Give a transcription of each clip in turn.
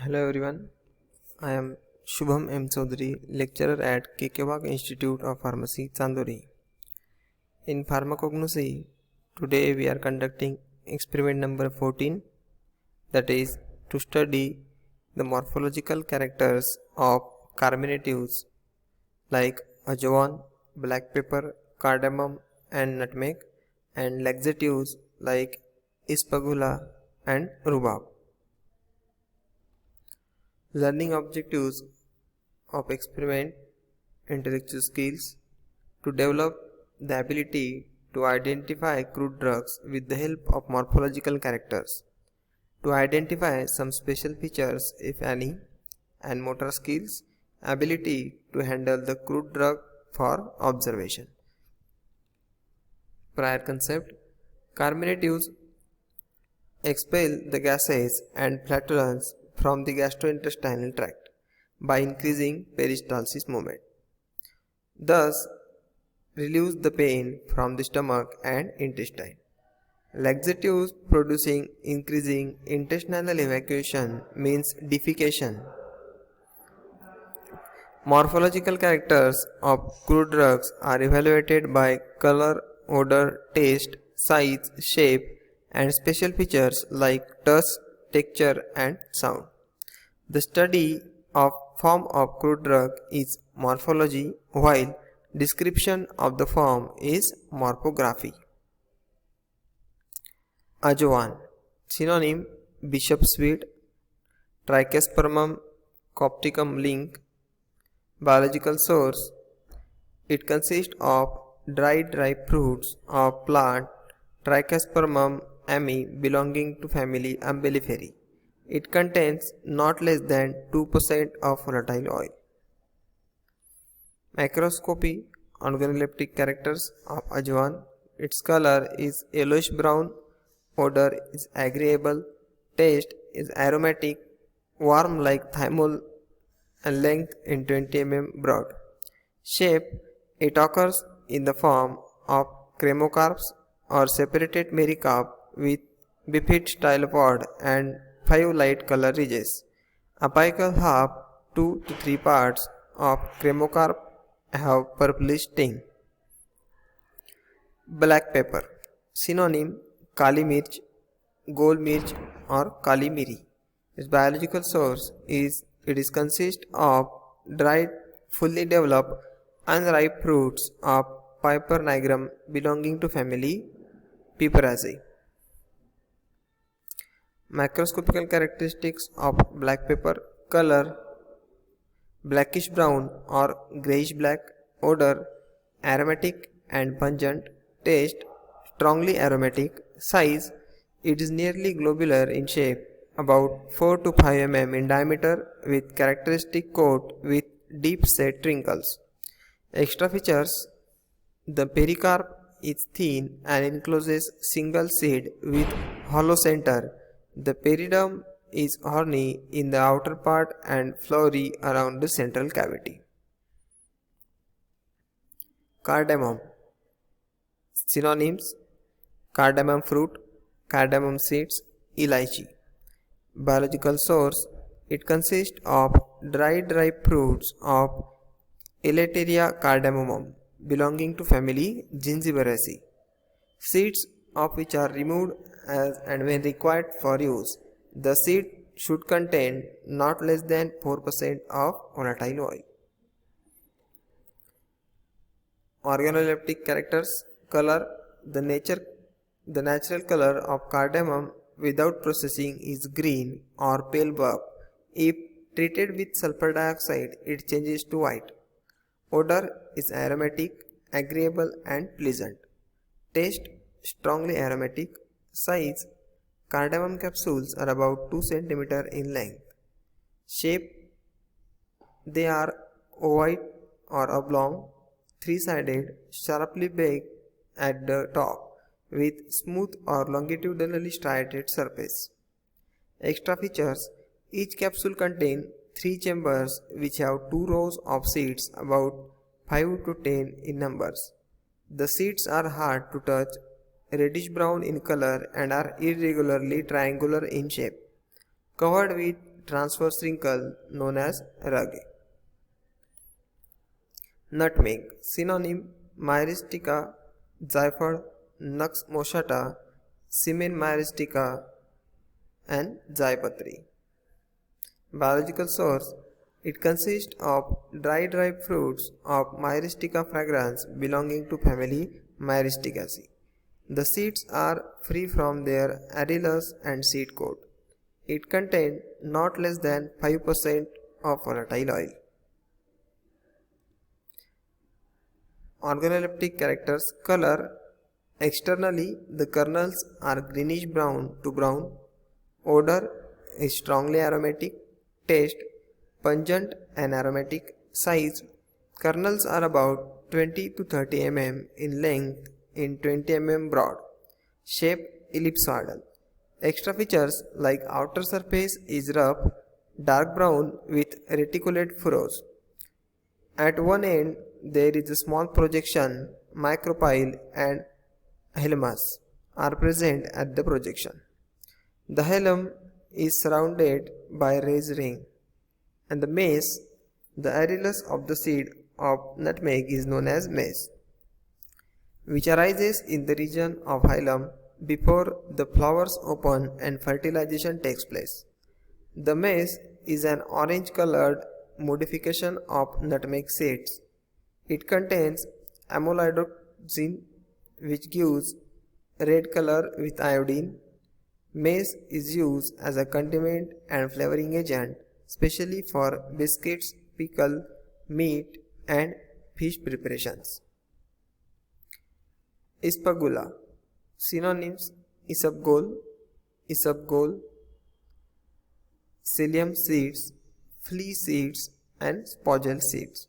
Hello everyone, I am Shubham M. Chaudhary, lecturer at Kekewak Institute of Pharmacy, Chandori. In pharmacognosy, today we are conducting experiment number 14, that is to study the morphological characters of carminatives like ajovan, black pepper, cardamom and nutmeg, and laxatives like ispagula and rhubarb. Learning objectives of experiment: intellectual skills, to develop the ability to identify crude drugs with the help of morphological characters, to identify some special features if any, and motor skills, ability to handle the crude drug for observation. Prior concept: carminatives expel the gases and flatulence from the gastrointestinal tract by increasing peristalsis movement, thus relieves the pain from the stomach and intestine. Laxatives producing increasing intestinal evacuation means defecation. Morphological characters of crude drugs are evaluated by color, odor, taste, size, shape, and special features like touch, texture, and sound. The study of form of crude drug is morphology, while description of the form is morphography. Ajovan. Synonym: bishop's weed, Trichospermum copticum Link. Biological source: it consists of dried ripe fruits of plant Trichospermum ami belonging to family Umbelliferae. It contains not less than 2% of volatile oil. Macroscopy: organoleptic characters of ajovan. Its color is yellowish brown, odor is agreeable, taste is aromatic, warm like thymol, and length in 20 mm broad. Shape: it occurs in the form of cremocarps or separated mericarp with bifid stylopod and 5 light color ridges. Apical half 2 to 3 parts of cremocarp have purplish sting. Black pepper. Synonym: kali mirch, gol mirch, or kali miri. Its biological source is it is consist of dried, fully developed, unripe fruits of Piper nigrum belonging to family Piperaceae. Macroscopical characteristics of black pepper: color blackish brown or grayish black, odor aromatic and pungent, taste strongly aromatic, size it is nearly globular in shape, about 4 to 5 mm in diameter with characteristic coat with deep set wrinkles. Extra features: the pericarp is thin and encloses single seed with hollow center. The periderm is horny in the outer part and flowery around the central cavity. Cardamom. Synonyms: cardamom fruit, cardamom seeds, elaichi. Biological source: it consists of dried ripe fruits of Elateria cardamomum belonging to family Gingiberaceae, seeds of which are removed as and when required for use. The seed should contain not less than 4% of volatile oil. Organoleptic characters: color the natural color of cardamom without processing is green or pale buff. If treated with sulfur dioxide, it changes to white. Odor is aromatic, agreeable and pleasant. Taste strongly aromatic. Size: cardamom capsules are about 2 cm in length. Shape: they are ovoid or oblong, three-sided, sharply baked at the top, with smooth or longitudinally striated surface. Extra features: each capsule contains 3 chambers which have 2 rows of seeds about 5 to 10 in numbers. The seeds are hard to touch, reddish brown in color and are irregularly triangular in shape, covered with transverse wrinkle known as rage. Nutmeg. Synonym: Myristica, Zaphod, Nux moscata, Semen myristica, and Jaipatri. Biological source: it consists of dried ripe fruits of Myristica fragrans belonging to family Myristicaceae. The seeds are free from their arillus and seed coat. It contains not less than 5% of volatile oil. Organoleptic characters. Color. Externally, the kernels are greenish brown to brown. Odor is strongly aromatic. Taste: pungent and aromatic. Size: kernels are about 20 to 30 mm in length in 20 mm broad. Shape: ellipsoidal. Extra features like outer surface is rough, dark brown with reticulate furrows. At one end there is a small projection. Micropyle and hilmus are present at the projection. The hilum is surrounded by a raised ring, and the mace, the arillus of the seed of nutmeg, is known as mace, which arises in the region of hilum before the flowers open and fertilization takes place. The mace is an orange-colored modification of nutmeg seeds. It contains amyloidoxin, which gives red color with iodine. Mace is used as a condiment and flavoring agent, especially for biscuits, pickle, meat, and fish preparations. Isabgula. Synonyms: isabgol, isabgol, psyllium seeds, flea seeds, and spogel seeds.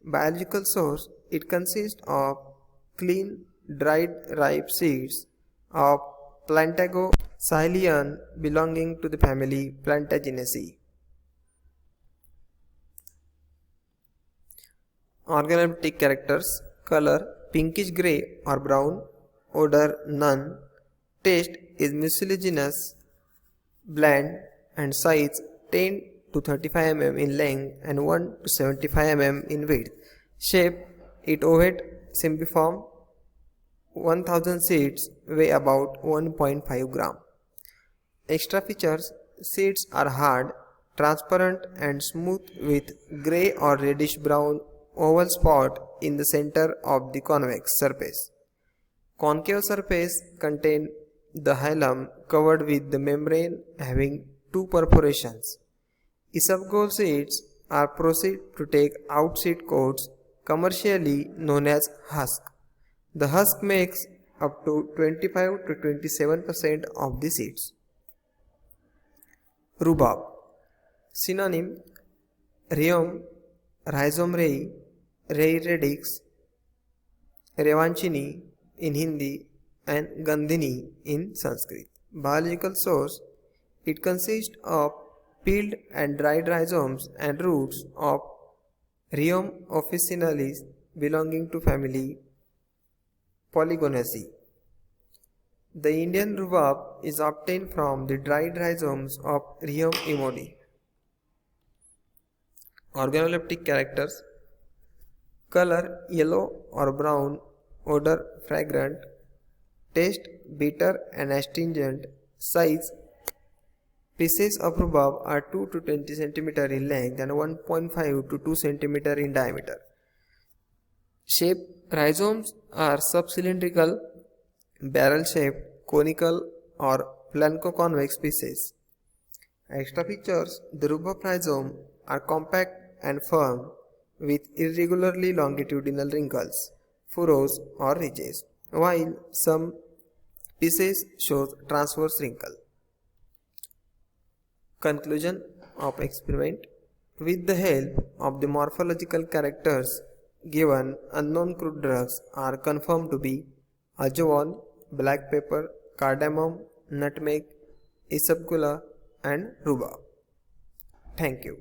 Biological source: it consists of clean, dried, ripe seeds of Plantago Psyllium belonging to the family Plantaginaceae. Organoleptic characters. Color: pinkish gray or brown. Odor: none. Taste is mucilaginous, bland, and size: 10 to 35 mm in length and 1 to 75 mm in width. Shape: it ovate, symbiform. 1000 seeds weigh about 1.5 gram. Extra features: seeds are hard, transparent, and smooth with gray or reddish brown oval spot in the center of the convex surface. Concave surface contain the hilum covered with the membrane having two perforations. Isabgol seeds are proceed to take out seed coats, commercially known as husk. The husk makes up to 25 to 27% of the seeds. Rhubarb. Synonym: Rheum, Rhizome rei, Rei radix, Revanchini in Hindi, and Gandhini in Sanskrit. Biological source: it consists of peeled and dried rhizomes and roots of Rheum officinalis belonging to family Polygonaceae. The Indian rhubarb is obtained from the dried rhizomes of Rheum imodi. Organoleptic characters. Color: yellow or brown. Odor: fragrant. Taste: bitter and astringent. Size: pieces of rhubarb are 2 to 20 cm in length and 1.5 to 2 cm in diameter. Shape: rhizomes are subcylindrical, barrel-shaped, conical, or planko-convex pieces. Extra features: the rhubarb rhizome are compact and firm with irregularly longitudinal wrinkles, furrows, or ridges, while some pieces show transverse wrinkle. Conclusion of experiment: with the help of the morphological characters given, unknown crude drugs are confirmed to be ajovon, black pepper, cardamom, nutmeg, isabgula, and rhubarb. Thank you.